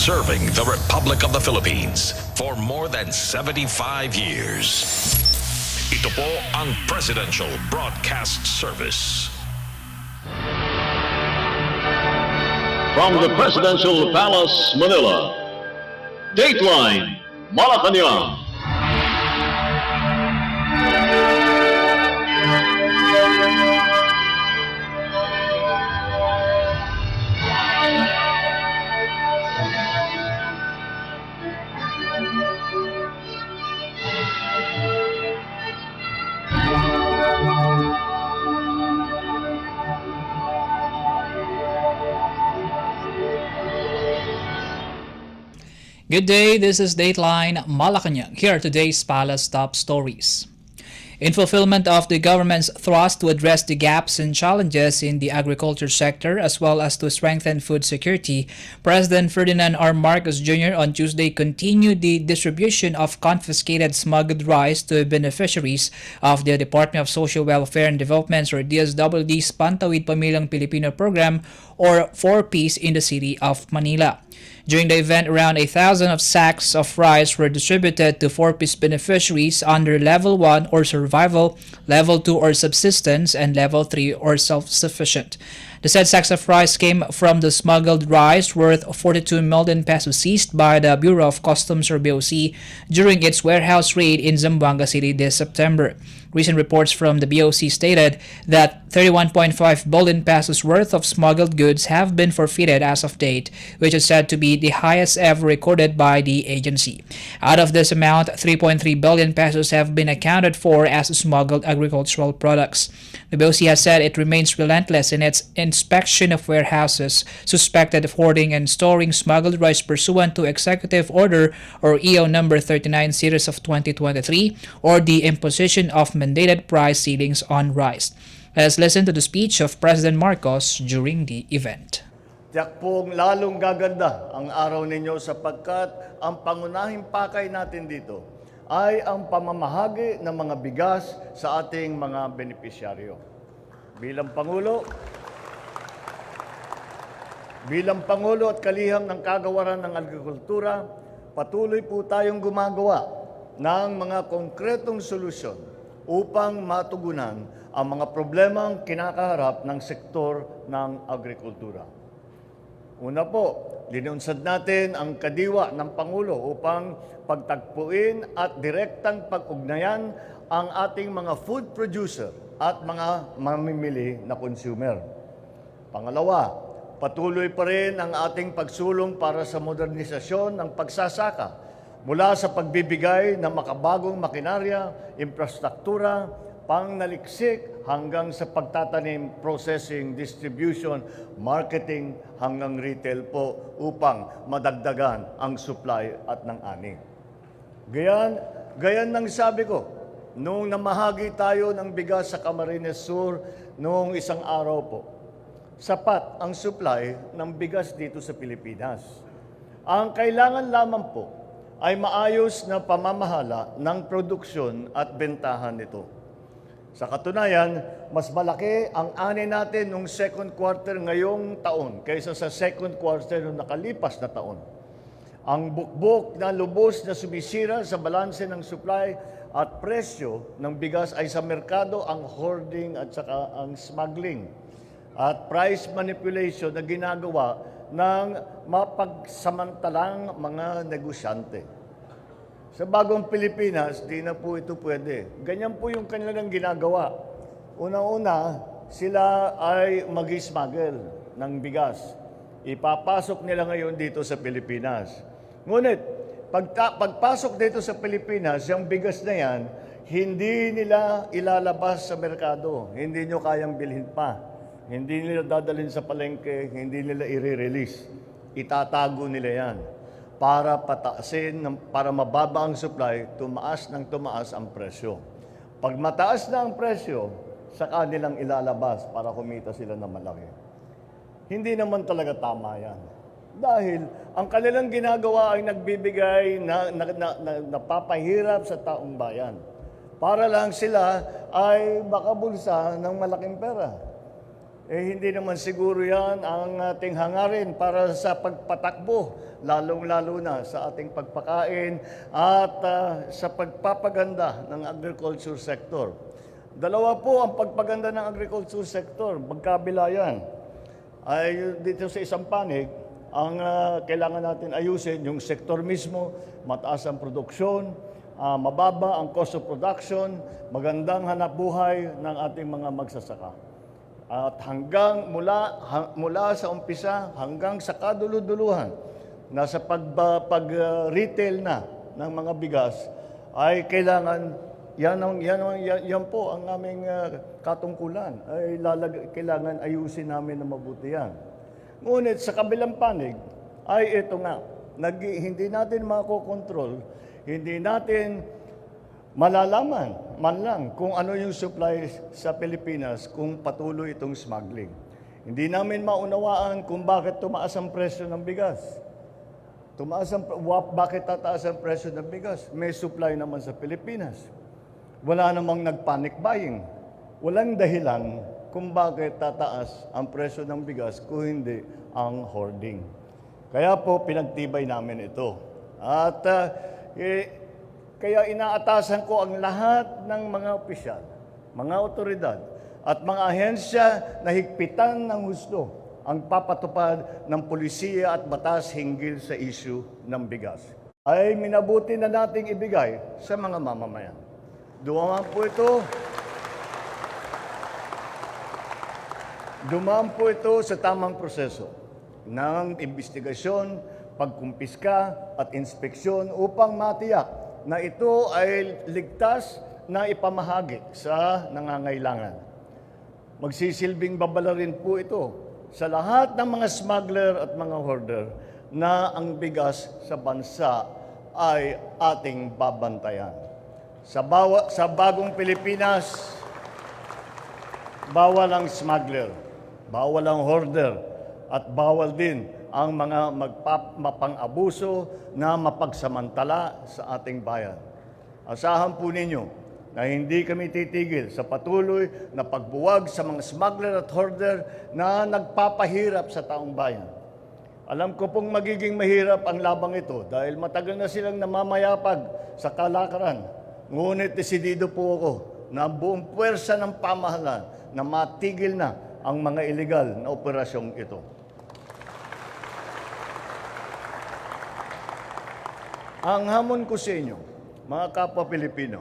serving the Republic of the Philippines for more than 75 years. Ito po ang Presidential Broadcast Service. From the Presidential Palace, Manila, Dateline Malacañang. Good day, this is Dateline Malacañang. Here are today's Palace top stories. In fulfillment of the government's thrust to address the gaps and challenges in the agriculture sector as well as to strengthen food security, President Ferdinand R. Marcos Jr. on Tuesday continued the distribution of confiscated smuggled rice to beneficiaries of the Department of Social Welfare and Development's or DSWD's Pantawid Pamilyang Pilipino program or 4Ps in the city of Manila. During the event, around 1,000 of sacks of rice were distributed to 4Ps beneficiaries under Level 1 or Survival, Level 2 or Subsistence, and Level 3 or Self-Sufficient. The said sacks of rice came from the smuggled rice worth 42 million pesos seized by the Bureau of Customs or BOC during its warehouse raid in Zamboanga City this September. Recent reports from the BOC stated that 31.5 billion pesos worth of smuggled goods have been forfeited as of date, which is said to be the highest ever recorded by the agency. Out of this amount, 3.3 billion pesos have been accounted for as smuggled agricultural products. The BOC has said it remains relentless in its inspection of warehouses suspected of hoarding and storing smuggled rice pursuant to Executive Order or EO number 39 series of 2023 or the imposition of mandated price ceilings on rice. Let's listen to the speech of President Marcos during the event. Tiyak pong lalong gaganda ang araw ninyo sapagkat ang pangunahing pakay natin dito ay ang pamamahagi ng mga bigas sa ating mga benepisyaryo. Bilang Pangulo at kaliham ng kagawaran ng agrikultura, patuloy po tayong gumagawa ng mga konkretong solusyon upang matugunan ang mga problemang kinakaharap ng sektor ng agrikultura. Una po, linunsad natin ang kadiwa ng Pangulo upang pagtagpuin at direktang pag-ugnayan ang ating mga food producer at mga mamimili na consumer. Pangalawa, patuloy pa rin ang ating pagsulong para sa modernisasyon ng pagsasaka mula sa pagbibigay ng makabagong makinarya, infrastruktura, pangnaliksik hanggang sa pagtatanim, processing, distribution, marketing hanggang retail po upang madagdagan ang supply at ng ani. Gayan ng sabi ko, nung namahagi tayo ng bigas sa Camarines Sur noong isang araw po, sapat ang supply ng bigas dito sa Pilipinas. Ang kailangan lamang po ay maayos na pamamahala ng produksyon at bentahan nito. Sa katunayan, mas malaki ang ani natin noong second quarter ngayong taon kaysa sa second quarter noong nakalipas na taon. Ang bukbok na lubos na sumisira sa balanse ng supply at presyo ng bigas ay sa merkado ang hoarding at saka ang smuggling at price manipulation na ginagawa ng mapagsamantalang mga negosyante. Sa bagong Pilipinas, di na po ito pwede. Ganyan po yung kanilang ginagawa. Una-una, sila ay mag-smuggle ng bigas. Ipapasok nila ngayon dito sa Pilipinas. Ngunit, pagpasok dito sa Pilipinas, yung bigas na yan, hindi nila ilalabas sa merkado. Hindi nyo kayang bilhin pa. Hindi nila dadalhin sa palengke, hindi nila i-release. Itatago nila yan para pataasin, para mababa ang supply, tumaas ng tumaas ang presyo. Pag mataas na ang presyo, saka nilang ilalabas para kumita sila ng malaki. Hindi naman talaga tama yan. Dahil ang kanilang ginagawa ay nagbibigay na napapahirap sa taong bayan. Para lang sila ay makabulsa ng malaking pera. hindi naman siguro yan ang ating hangarin para sa pagpatakbo, lalong-lalo na sa ating pagpakain at sa pagpapaganda ng agriculture sector. Dalawa po ang pagpaganda ng agriculture sector, magkabila yan. Ay dito sa isang panig, ang kailangan natin ayusin yung sektor mismo, mataas ang produksyon, mababa ang cost of production, magandang hanapbuhay ng ating mga magsasaka. At hanggang mula sa umpisa hanggang sa kaduluduluhan nasa pag-retail na ng mga bigas ay kailangan yan po ang aming katungkulan ay kailangan ayusin namin na mabuti yan. Ngunit sa kabilang panig ay ito nga, hindi natin makokontrol, hindi natin malalaman man lang kung ano yung supply sa Pilipinas kung patuloy itong smuggling. Hindi namin maunawaan kung bakit tumaas ang presyo ng bigas. Bakit tataas ang presyo ng bigas? May supply naman sa Pilipinas. Wala namang nag-panic buying. Walang dahilan kung bakit tataas ang presyo ng bigas kung hindi ang hoarding. Kaya po pinagtibay namin ito. At kaya inaatasan ko ang lahat ng mga opisyal, mga otoridad, at mga ahensya na higpitan ng husto ang papatupad ng pulisiya at batas hinggil sa issue ng bigas. Ay minabuti na nating ibigay sa mga mamamayan. Dumaan po ito sa tamang proseso ng investigasyon, pagkumpiska at inspeksyon upang matiyak na ito ay ligtas na ipamahagi sa nangangailangan. Magsisilbing babala rin po ito sa lahat ng mga smuggler at mga hoarder na ang bigas sa bansa ay ating babantayan. Sa bagong Pilipinas, bawal ang smuggler, bawal ang hoarder, at bawal din ang mga mapang-abuso na mapagsamantala sa ating bayan. Asahan po ninyo na hindi kami titigil sa patuloy na pagbuwag sa mga smuggler at hoarder na nagpapahirap sa taong bayan. Alam ko pong magiging mahirap ang labang ito dahil matagal na silang namamayapag sa kalakaran. Ngunit desidido po ako na buong puwersa ng pamahalaan na matigil na ang mga illegal na operasyong ito. Ang hamon ko sa inyo, mga kapwa Pilipino,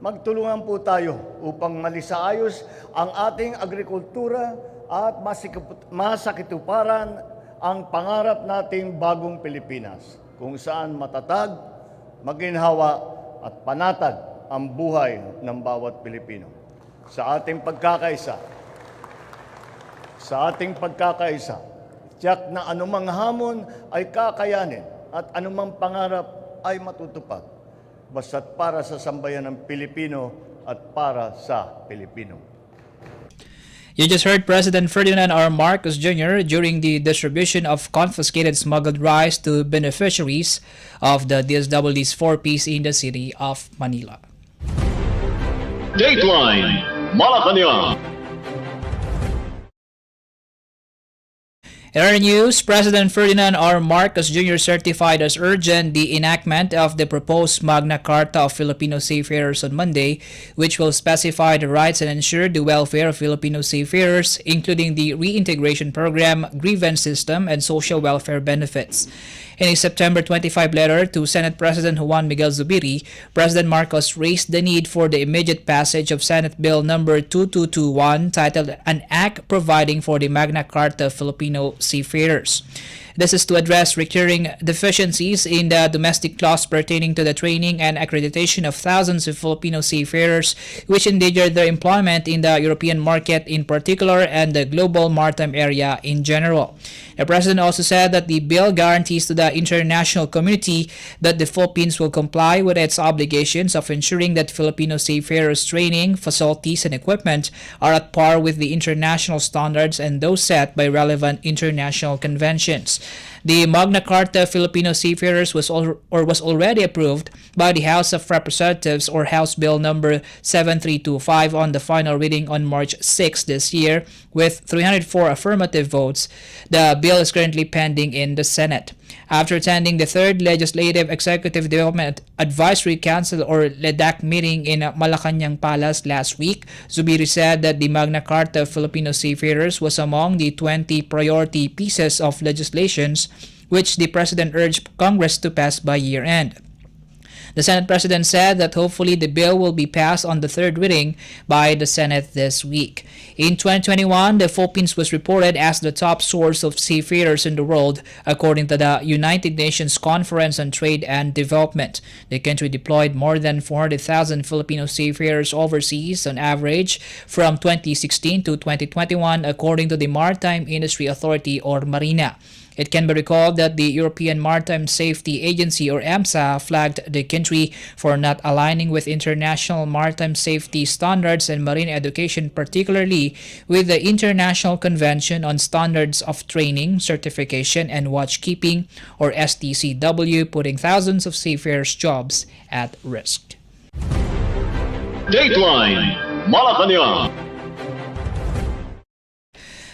magtulungan po tayo upang malisaayos ang ating agrikultura at masakituparan ang pangarap nating bagong Pilipinas, kung saan matatag, maginhawa at panatag ang buhay ng bawat Pilipino. Sa ating pagkakaisa, tiyak na anumang hamon ay kakayanin at anumang pangarap ay matutupad, basta't para sa sambayan ng Pilipino at para sa Pilipino. You just heard President Ferdinand R. Marcos Jr. during the distribution of confiscated smuggled rice to beneficiaries of the DSWD's 4Ps in the city of Manila. Dateline Malacañang. In our news, President Ferdinand R. Marcos Jr. certified as urgent the enactment of the proposed Magna Carta of Filipino Seafarers on Monday, which will specify the rights and ensure the welfare of Filipino seafarers, including the reintegration program, grievance system, and social welfare benefits. In a September 25 letter to Senate President Juan Miguel Zubiri, President Marcos raised the need for the immediate passage of Senate Bill number 2221 titled An Act Providing for the Magna Carta of Filipino Seafarers. This is to address recurring deficiencies in the domestic laws pertaining to the training and accreditation of thousands of Filipino seafarers, which endanger their employment in the European market in particular and the global maritime area in general. The President also said that the bill guarantees to the international community that the Philippines will comply with its obligations of ensuring that Filipino seafarers' training, facilities, and equipment are at par with the international standards and those set by relevant international international conventions. The Magna Carta Filipino Seafarers was already approved by the House of Representatives, or House Bill number 7325, on the final reading on March 6 this year with 304 affirmative votes. The bill is currently pending in the Senate. After attending the third Legislative Executive Development Advisory Council, or LEDAC, meeting in Malacañang Palace last week, Zubiri said that the Magna Carta of Filipino Seafarers was among the 20 priority pieces of legislations which the President urged Congress to pass by year-end. The Senate President said that hopefully the bill will be passed on the third reading by the Senate this week. In 2021, the Philippines was reported as the top source of seafarers in the world, according to the United Nations Conference on Trade and Development. The country deployed more than 400,000 Filipino seafarers overseas on average from 2016 to 2021, according to the Maritime Industry Authority, or Marina. It can be recalled that the European Maritime Safety Agency, or EMSA, flagged the country for not aligning with international maritime safety standards and marine education, particularly with the International Convention on Standards of Training, Certification, and Watchkeeping, or STCW, putting thousands of seafarers' jobs at risk. Dateline Malacañang.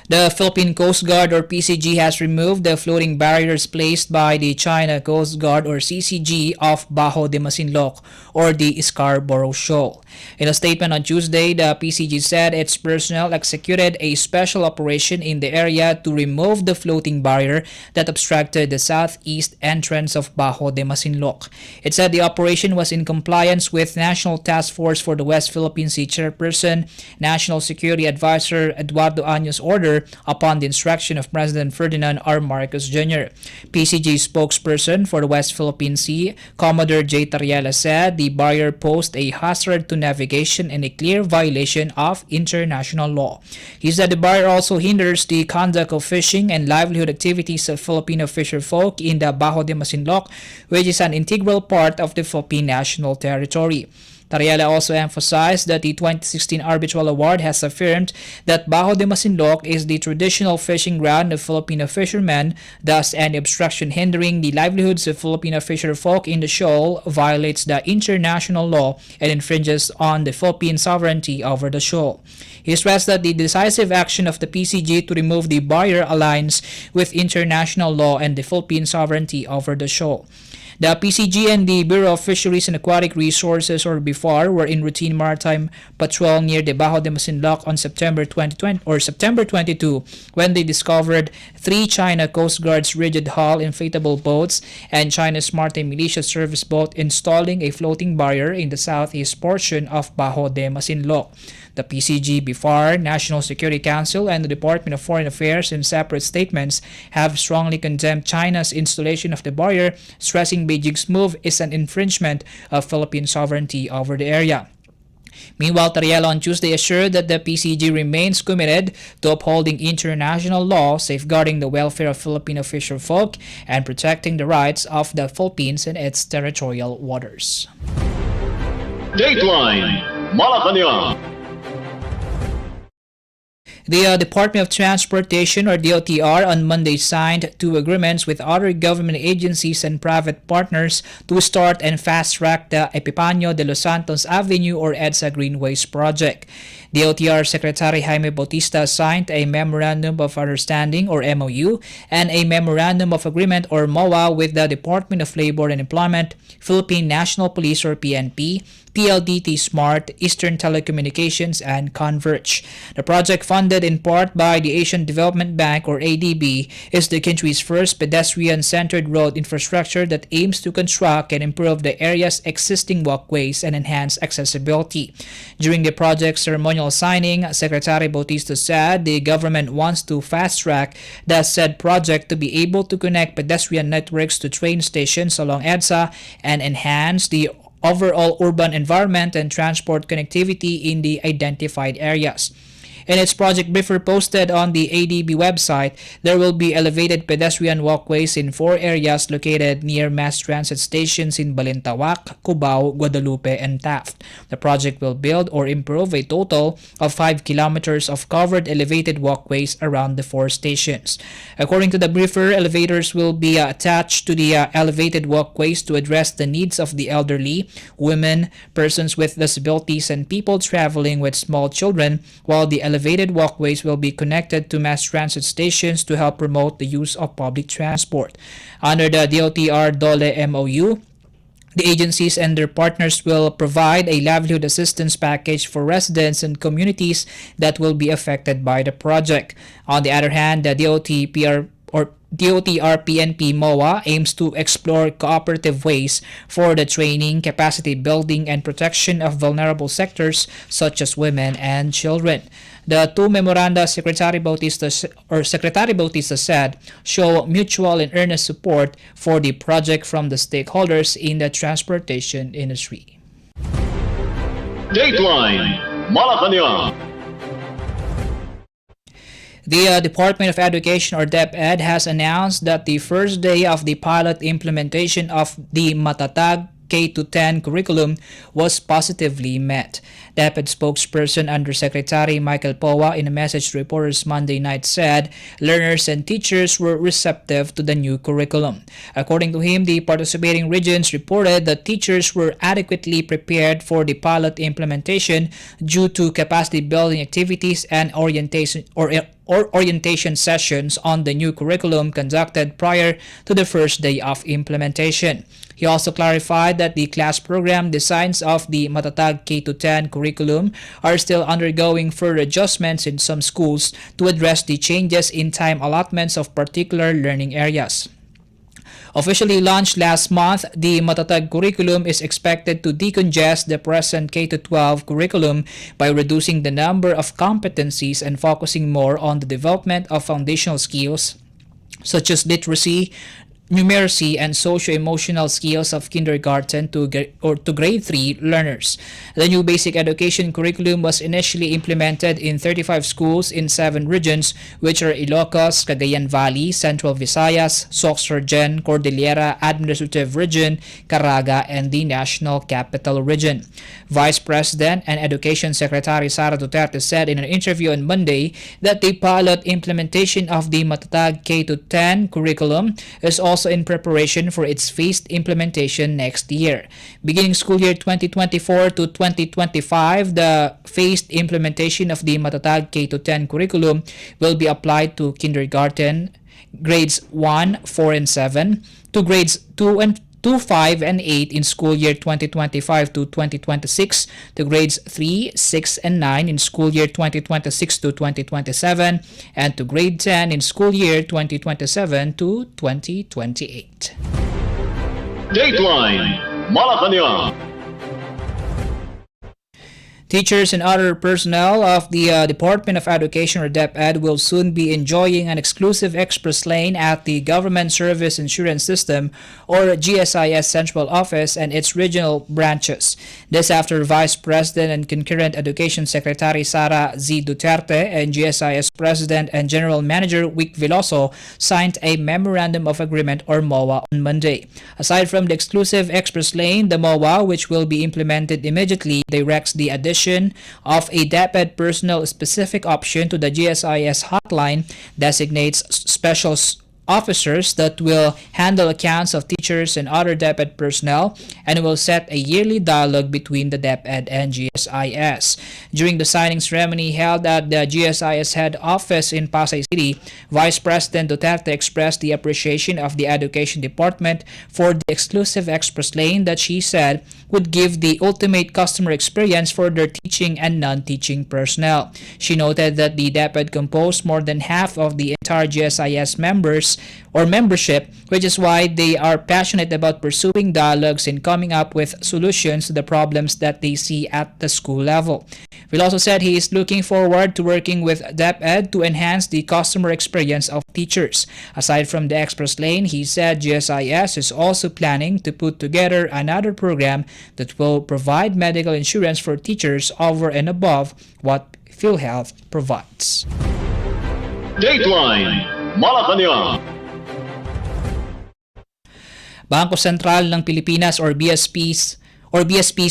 The Philippine Coast Guard, or PCG, has removed the floating barriers placed by the China Coast Guard, or CCG, off Bajo de Masinloc, or the Scarborough Shoal. In a statement on Tuesday, the PCG said its personnel executed a special operation in the area to remove the floating barrier that obstructed the southeast entrance of Bajo de Masinloc. It said the operation was in compliance with National Task Force for the West Philippine Sea Chairperson, National Security Advisor Eduardo Año's order upon the instruction of President Ferdinand R. Marcos Jr. PCG spokesperson for the West Philippine Sea, Commodore J. Tariela, said the barrier posed a hazard to navigation and a clear violation of international law. He said the barrier also hinders the conduct of fishing and livelihood activities of Filipino fisherfolk in the Bajo de Masinloc, which is an integral part of the Philippine national territory. Tariela also emphasized that the 2016 Arbitral Award has affirmed that Bajo de Masinloc is the traditional fishing ground of Filipino fishermen, thus any obstruction hindering the livelihoods of Filipino fisherfolk in the shoal violates the international law and infringes on the Philippine sovereignty over the shoal. He stressed that the decisive action of the PCG to remove the barrier aligns with international law and the Philippine sovereignty over the shoal. The PCG and the Bureau of Fisheries and Aquatic Resources, or BIFAR, were in routine maritime patrol near the Bajo de Masinloc on September 22, when they discovered 3 China Coast Guard's rigid hull inflatable boats and China's Maritime Militia Service boat installing a floating barrier in the southeast portion of Bajo de Masinloc. The PCG, BIFAR, National Security Council, and the Department of Foreign Affairs, in separate statements, have strongly condemned China's installation of the barrier, stressing Beijing's move is an infringement of Philippine sovereignty over the area. Meanwhile, Tariela on Tuesday assured that the PCG remains committed to upholding international law, safeguarding the welfare of Filipino fisherfolk, and protecting the rights of the Philippines in its territorial waters. Dateline Malacañang. The Department of Transportation, or DOTR, on Monday signed 2 agreements with other government agencies and private partners to start and fast-track the Epifanio de los Santos Avenue, or EDSA Greenways project. DOTR Secretary Jaime Bautista signed a Memorandum of Understanding, or MOU, and a Memorandum of Agreement, or MOA, with the Department of Labor and Employment, Philippine National Police, or PNP, PLDT Smart, Eastern Telecommunications, and Converge. The project, funded in part by the Asian Development Bank, or ADB, is the country's first pedestrian-centered road infrastructure that aims to construct and improve the area's existing walkways and enhance accessibility. During the project's ceremonial signing, Secretary Bautista said the government wants to fast-track the said project to be able to connect pedestrian networks to train stations along EDSA and enhance the overall urban environment and transport connectivity in the identified areas. In its project briefer posted on the ADB website, there will be elevated pedestrian walkways in 4 areas located near mass transit stations in Balintawak, Cubao, Guadalupe, and Taft. The project will build or improve a total of 5 kilometers of covered elevated walkways around the 4 stations. According to the briefer, elevators will be attached to the elevated walkways to address the needs of the elderly, women, persons with disabilities, and people traveling with small children, while the elevated walkways will be connected to mass transit stations to help promote the use of public transport. Under the DOTR-DOLE MOU, the agencies and their partners will provide a livelihood assistance package for residents and communities that will be affected by the project. On the other hand, the DOTR-PNP MOA aims to explore cooperative ways for the training, capacity building, and protection of vulnerable sectors such as women and children. The 2 memoranda Secretary Bautista said show mutual and earnest support for the project from the stakeholders in the transportation industry. Dateline Malacañang. The Department of Education, or DepEd, has announced that the first day of the pilot implementation of the Matatag K-10 curriculum was positively met. DepEd spokesperson Undersecretary Michael Powa, in a message to reporters Monday night, said learners and teachers were receptive to the new curriculum. According to him, the participating regions reported that teachers were adequately prepared for the pilot implementation due to capacity building activities and orientation sessions on the new curriculum conducted prior to the first day of implementation. He also clarified that the class program designs of the Matatag K-10 curriculum are still undergoing further adjustments in some schools to address the changes in time allotments of particular learning areas. Officially launched last month, the Matatag curriculum is expected to decongest the present K-12 curriculum by reducing the number of competencies and focusing more on the development of foundational skills such as literacy, numeracy, and socio-emotional skills of kindergarten to grade 3 learners. The new basic education curriculum was initially implemented in 35 schools in 7 regions, which are Ilocos, Cagayan Valley, Central Visayas, Sorsogon, Cordillera Administrative Region, Caraga, and the National Capital Region. Vice President and Education Secretary Sara Duterte said in an interview on Monday that the pilot implementation of the Matatag K-10 curriculum is also in preparation for its phased implementation next year. Beginning school year 2024 to 2025, the phased implementation of the Matatag K-10 curriculum will be applied to kindergarten, grades 1, 4, and 7, to grades 2, 5, and 8 in school year 2025 to 2026, to grades 3, 6, and 9 in school year 2026 to 2027, and to grade 10 in school year 2027 to 2028. Dateline Malacañang. Teachers and other personnel of the Department of Education, or DepEd, will soon be enjoying an exclusive express lane at the Government Service Insurance System, or GSIS Central Office, and its regional branches. This after Vice President and Concurrent Education Secretary Sara Z. Duterte and GSIS President and General Manager Wick Veloso signed a Memorandum of Agreement, or MOA, on Monday. Aside from the exclusive express lane, the MOA, which will be implemented immediately, directs the addition of a DepEd personnel-specific option to the GSIS hotline, designates special officers that will handle accounts of teachers and other DepEd personnel, and will set a yearly dialogue between the DepEd and GSIS. During the signing ceremony held at the GSIS head office in Pasay City, Vice President Duterte expressed the appreciation of the Education Department for the exclusive express lane that she said would give the ultimate customer experience for their teaching and non-teaching personnel. She noted that the DepEd composed more than half of the entire GSIS membership, which is why they are passionate about pursuing dialogues and coming up with solutions to the problems that they see at the school level. Will also said he is looking forward to working with DepEd to enhance the customer experience of teachers. Aside from the express lane, he said GSIS is also planning to put together another program that will provide medical insurance for teachers over and above what PhilHealth provides. Dateline Malacañang. Bangko Sentral ng Pilipinas or BSP's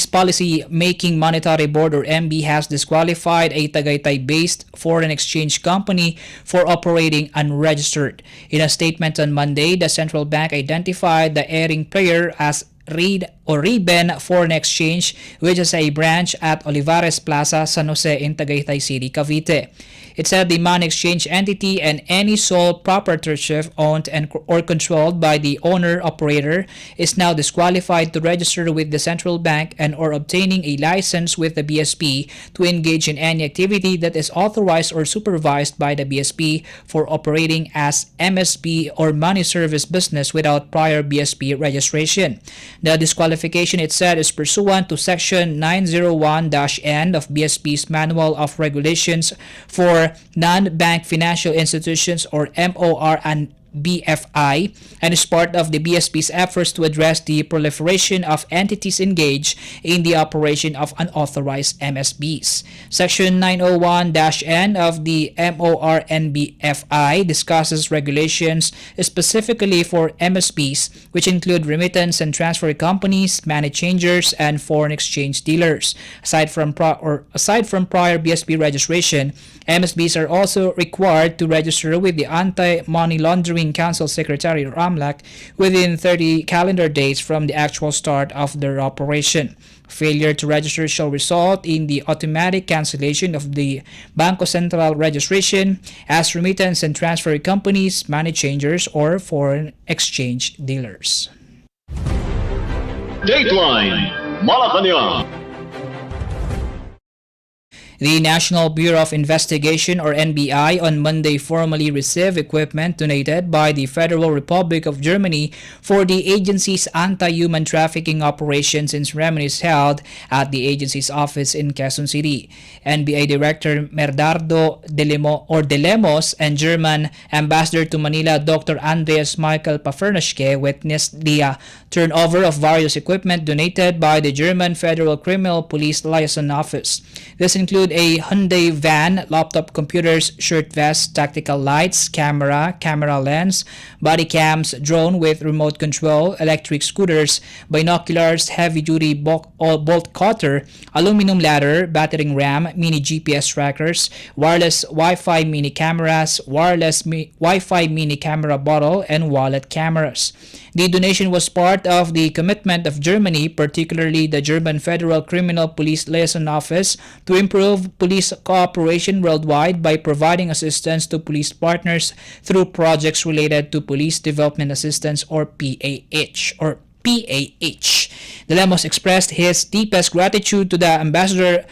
Policy Making Monetary Board or MB has disqualified a Tagaytay-based foreign exchange company for operating unregistered. In a statement on Monday, the central bank identified the erring player as Riben Foreign Exchange, which is a branch at Olivares Plaza, San Jose in Tagaytay City, Cavite. It said the money exchange entity and any sole proprietorship owned or controlled by the owner-operator is now disqualified to register with the central bank and or obtaining a license with the BSP to engage in any activity that is authorized or supervised by the BSP for operating as MSB or money service business without prior BSP registration. The disqualification, it said, is pursuant to Section 901-N of BSP's Manual of Regulations for Non-Bank Financial Institutions or MOR and BFI, and is part of the BSP's efforts to address the proliferation of entities engaged in the operation of unauthorized MSBs. Section 901-N of the MOR and BFI discusses regulations specifically for MSBs, which include remittance and transfer companies, money changers, and foreign exchange dealers. Aside from prior BSP registration, MSBs are also required to register with the Anti-Money Laundering Council Secretary or AMLAC within 30 calendar days from the actual start of their operation. Failure to register shall result in the automatic cancellation of the Bangko Sentral registration as remittance and transfer companies, money changers, or foreign exchange dealers. Dateline Malacañang. The National Bureau of Investigation or NBI on Monday formally received equipment donated by the Federal Republic of Germany for the agency's anti-human trafficking operations in ceremonies held at the agency's office in Quezon City. NBI Director Merdardo de Lemos and German Ambassador to Manila Dr. Andreas Michael Pafernschke witnessed the turnover of various equipment donated by the German Federal Criminal Police Liaison Office. This includes a Hyundai van, laptop computers, shirt vest, tactical lights, camera lens, body cams, drone with remote control, electric scooters, binoculars, heavy-duty bolt cutter, aluminum ladder, battering ram, mini GPS trackers, wireless Wi-Fi mini cameras, wireless Wi-Fi mini camera bottle, and wallet cameras. The donation was part of the commitment of Germany, particularly the German Federal Criminal Police Liaison Office, to improve police cooperation worldwide by providing assistance to police partners through projects related to Police Development Assistance or PAH. De Lemos expressed his deepest gratitude to Ambassador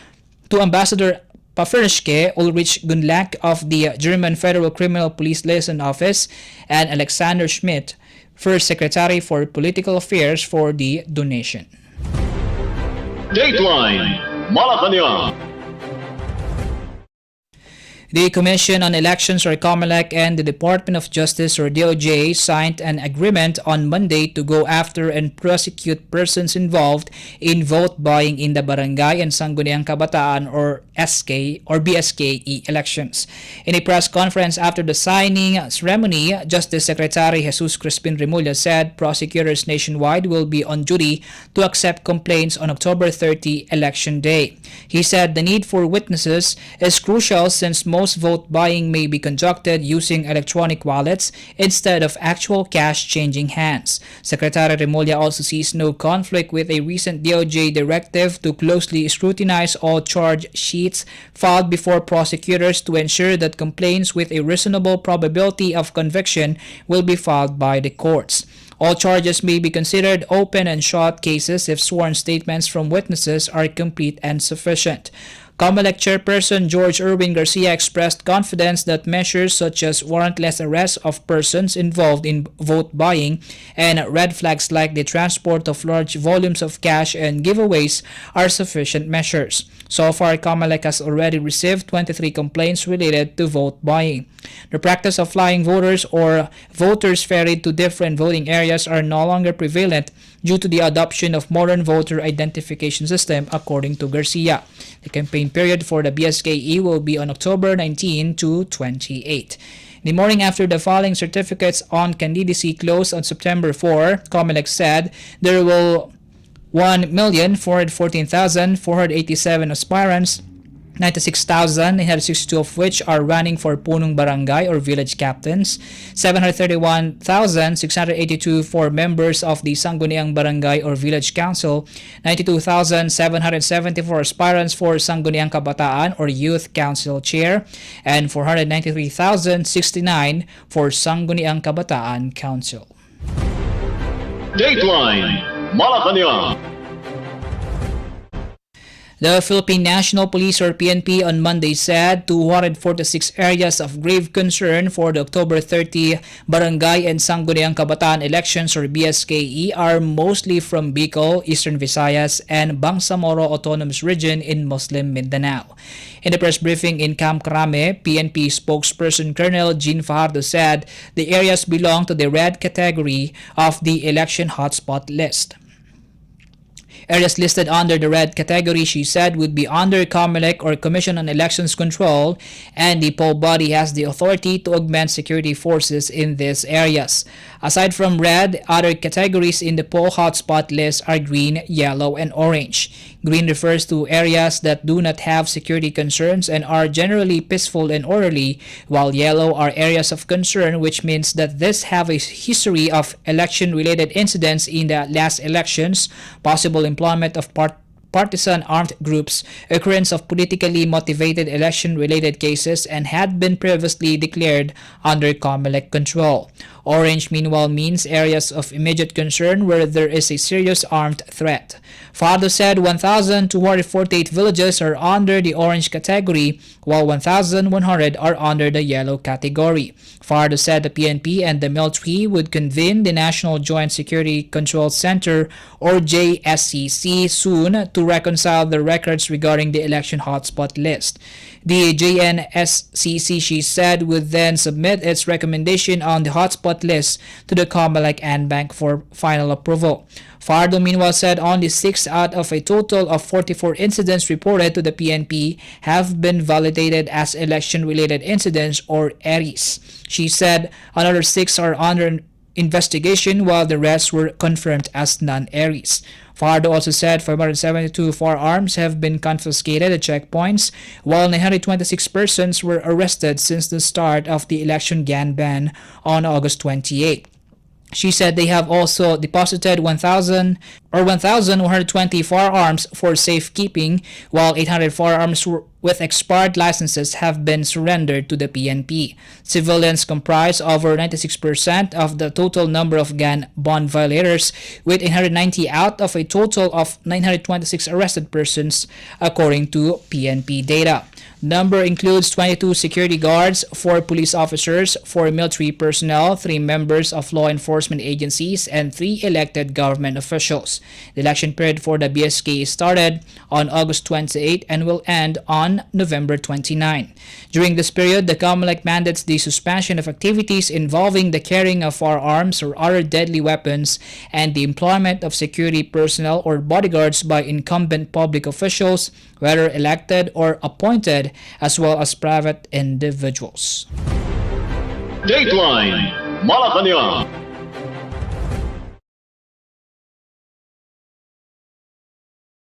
Pafernschke, Ulrich Gunlach of the German Federal Criminal Police Liaison Office, and Alexander Schmidt, First Secretary for Political Affairs, for the donation. Dateline Malacañang. The Commission on Elections or COMELEC and the Department of Justice or DOJ signed an agreement on Monday to go after and prosecute persons involved in vote buying in the Barangay and Sangguniang Kabataan or BSKE elections. In a press conference after the signing ceremony, Justice Secretary Jesus Crispin Remulla said prosecutors nationwide will be on duty to accept complaints on October 30 election day. He said the need for witnesses is crucial since most vote buying may be conducted using electronic wallets instead of actual cash changing hands. Secretary Remulla also sees no conflict with a recent DOJ directive to closely scrutinize all charge sheets filed before prosecutors to ensure that complaints with a reasonable probability of conviction will be filed by the courts. All charges may be considered open and shut cases if sworn statements from witnesses are complete and sufficient. COMELEC Chairperson George Erwin Garcia expressed confidence that measures such as warrantless arrest of persons involved in vote buying and red flags like the transport of large volumes of cash and giveaways are sufficient measures. So far, COMELEC has already received 23 complaints related to vote buying. The practice of flying voters or voters ferried to different voting areas are no longer prevalent due to the adoption of modern voter identification system, according to Garcia. The campaign period for the BSKE will be on October 19 to 28. The morning after the filing certificates on candidacy closed on September 4, COMELEC said there will 1,414,487 aspirants, 96,962 of which are running for punong barangay or village captains, 731,682 for members of the Sangguniang Barangay or Village Council, 92,774 aspirants for Sangguniang Kabataan or Youth Council Chair, and 493,069 for Sangguniang Kabataan Council. Dateline Malacañang. The Philippine National Police or PNP on Monday said 246 areas of grave concern for the October 30 Barangay and Sangguniang Kabataan elections or BSKE are mostly from Bicol, Eastern Visayas, and Bangsamoro Autonomous Region in Muslim Mindanao. In the press briefing in Camp Crame, PNP spokesperson Colonel Jean Fajardo said the areas belong to the red category of the election hotspot list. Areas listed under the red category, she said, would be under COMELEC or Commission on Elections Control, and the poll body has the authority to augment security forces in these areas. Aside from red, other categories in the poll hotspot list are green, yellow, and orange. Green refers to areas that do not have security concerns and are generally peaceful and orderly, while yellow are areas of concern, which means that these have a history of election-related incidents in the last elections, possible employment of partisan armed groups, occurrence of politically motivated election-related cases, and had been previously declared under COMELEC control. Orange, meanwhile, means areas of immediate concern where there is a serious armed threat. Fajardo said 1,248 villages are under the orange category, while 1,100 are under the yellow category. Fajardo said the PNP and the military would convene the National Joint Security Control Center or JSCC soon to reconcile the records regarding the election hotspot list. The JNSCC, she said, would then submit its recommendation on the hotspot list to the COMELEC and Bank for final approval. Fajardo, meanwhile, said only 6 out of a total of 44 incidents reported to the PNP have been validated as election-related incidents or ERIs. She said another 6 are under investigation while the rest were confirmed as non-ERIs. Fajardo also said 572 firearms have been confiscated at checkpoints, while 926 persons were arrested since the start of the election gun ban on August 28. She said they have also deposited 1,120 firearms for safekeeping, while 800 firearms with expired licenses have been surrendered to the PNP. Civilians comprise over 96% of the total number of gun bond violators, with 890 out of a total of 926 arrested persons, according to PNP data. Number includes 22 security guards, 4 police officers, 4 military personnel, 3 members of law enforcement agencies, and 3 elected government officials. The election period for the BSK started on August 28 and will end on November 29. During this period, the COMELEC mandates the suspension of activities involving the carrying of firearms or other deadly weapons and the employment of security personnel or bodyguards by incumbent public officials, whether elected or appointed, as well as private individuals. Dateline Malacañang.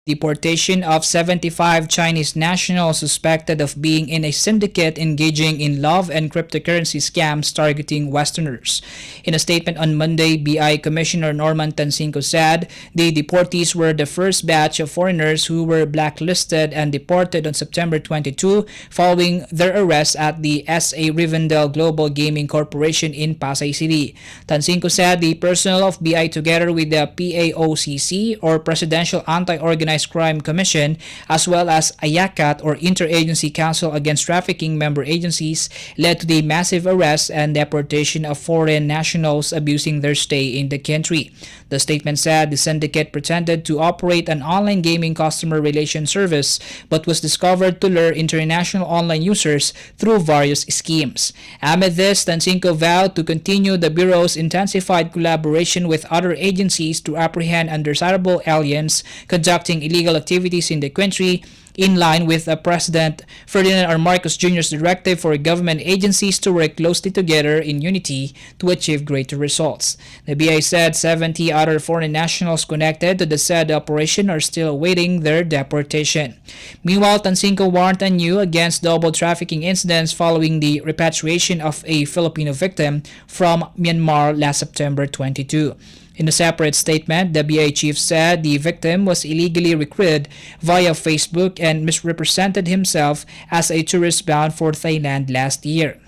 Deportation of 75 Chinese nationals suspected of being in a syndicate engaging in love and cryptocurrency scams targeting Westerners. In a statement on Monday, BI Commissioner Norman Tansinko said the deportees were the first batch of foreigners who were blacklisted and deported on September 22 following their arrest at the SA Rivendell Global Gaming Corporation in Pasay City. Tansinko said the personnel of BI together with the PAOCC or Presidential Anti-Organized Organized Crime Commission, as well as IACAT or Interagency Council Against Trafficking member agencies, led to the massive arrest and deportation of foreign nationals abusing their stay in the country. The statement said the syndicate pretended to operate an online gaming customer relation service but was discovered to lure international online users through various schemes. Amid this, Tansinco vowed to continue the Bureau's intensified collaboration with other agencies to apprehend undesirable aliens conducting illegal activities in the country, in line with President Ferdinand R. Marcos Jr.'s directive for government agencies to work closely together in unity to achieve greater results. The BI said 70 other foreign nationals connected to the said operation are still awaiting their deportation. Meanwhile, Tansinco warned anew against double trafficking incidents following the repatriation of a Filipino victim from Myanmar last September 22. In a separate statement, the BI chief said the victim was illegally recruited via Facebook and misrepresented himself as a tourist bound for Thailand last year.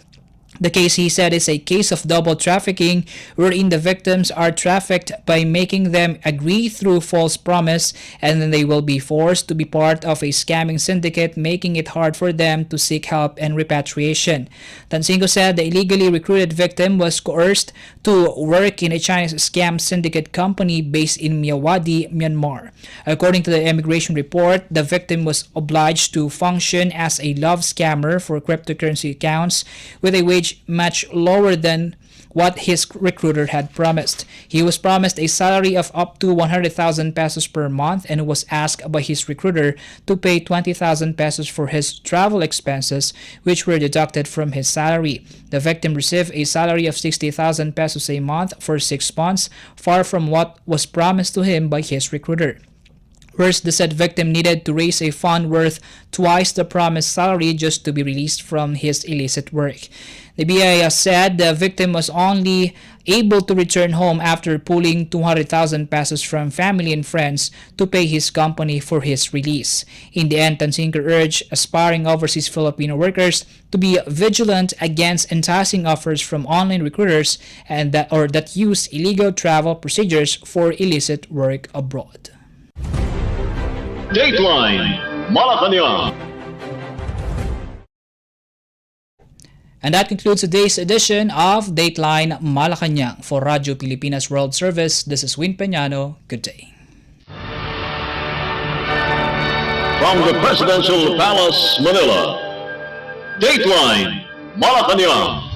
The case, he said, is a case of double trafficking wherein the victims are trafficked by making them agree through false promise, and then they will be forced to be part of a scamming syndicate, making it hard for them to seek help and repatriation. Tansingo said the illegally recruited victim was coerced to work in a Chinese scam syndicate company based in Myawaddy, Myanmar. According to the immigration report, the victim was obliged to function as a love scammer for cryptocurrency accounts with a wage much lower than what his recruiter had promised. He was promised a salary of up to 100,000 pesos per month and was asked by his recruiter to pay 20,000 pesos for his travel expenses, which were deducted from his salary. The victim received a salary of 60,000 pesos a month for 6 months, far from what was promised to him by his recruiter. First, the said victim needed to raise a fund worth twice the promised salary just to be released from his illicit work. The BIS said the victim was only able to return home after pulling 200,000 pesos from family and friends to pay his company for his release. In the end, Tansinco urged aspiring overseas Filipino workers to be vigilant against enticing offers from online recruiters and that use illegal travel procedures for illicit work abroad. Dateline Malacañang. And that concludes today's edition of Dateline Malacañang. For Radyo Pilipinas World Service, this is Win Peñano. Good day. From the Presidential Palace, Manila, Dateline Malacañang.